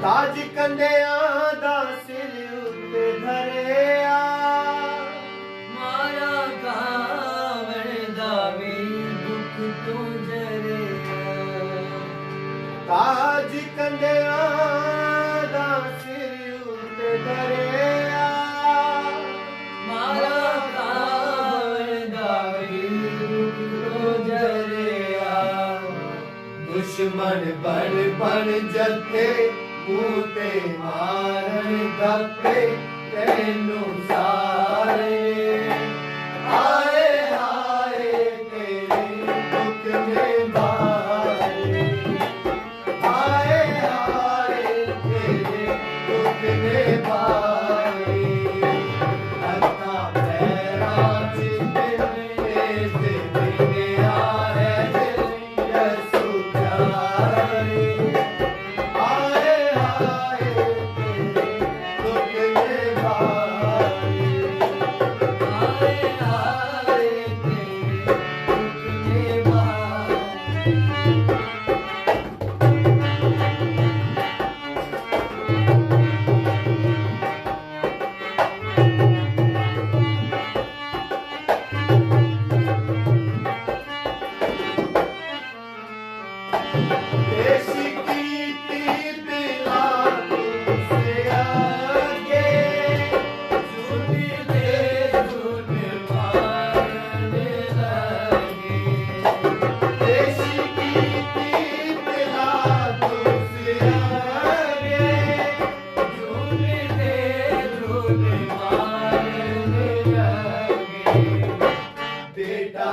ਤਾਜ ਕੰਡਿਆਂ ਦਾ ਸਿਰ ਉੱਤੇ ਧਰਿਆ, ਮਾਰਾ ਕਾਵਣ ਦਾ ਵੀ ਦੁੱਖ ਤੋਂ ਜਰਿਆ। ਤਾਜ ਕੰਡਿਆਂ ਦਾ ਸਿਰ ਉੱਤੇ ਧਰਿਆ, ਮਾਰਾ ਕਾਵਣ ਦਾ ਵੀ ਦੁੱਖ ਤੋਂ ਜਰਿਆ। ਦੁਸ਼ਮਨ ਬਣ ਜੱਥੇ ਮੂੰਹ ਤੇ ਮਾਰਨ ਗੱਪੇ ਤੈਨੂੰ ਸਾਰੇ। ਹਾਏ ਹਾਏ ਤੇਰੇ ਦੁੱਖ ਨੇ ਮਾਰੇ, ਹਾਏ ਹਾਏ ਤੇਰੇ ਦੁੱਖ ਨੇ ਮਾਰੇ। ਹੱਥਾਂ ਪੈਰਾਂ 'ਚ ਤੇਰੇ ਤੇ ਵਹਿਨਿਆਂ ਹੈ ਯਸੂዕ ਪਿਆਰੇ। ਹਾਏ ਹਾਏ ਤੇਰੇ ਦੁੱਖ ਨੇ ਮਾਰੇ, ਹਾਏ ਹਾਏ ਤੇਰੇ ਦੁੱਖ ਨੇ ਮਾਰੇ। ਪੇਸ਼ ਕੀਤੀ ਪਿਲਾਤੂਸ ਅੱਗੇ, ਝੂਠੀ ਤੇ ਝੂਠ ਮਾਰਨ ਲੱਗੇ। ਪੇਸ਼ ਕੀਤੀ ਪਿਲਾਤੂਸ ਅੱਗੇ, ਝੂਠੀ ਤੇ ਝੂਠ ਮਾਰਨ ਲੱਗੇ। ਬੇਟਾ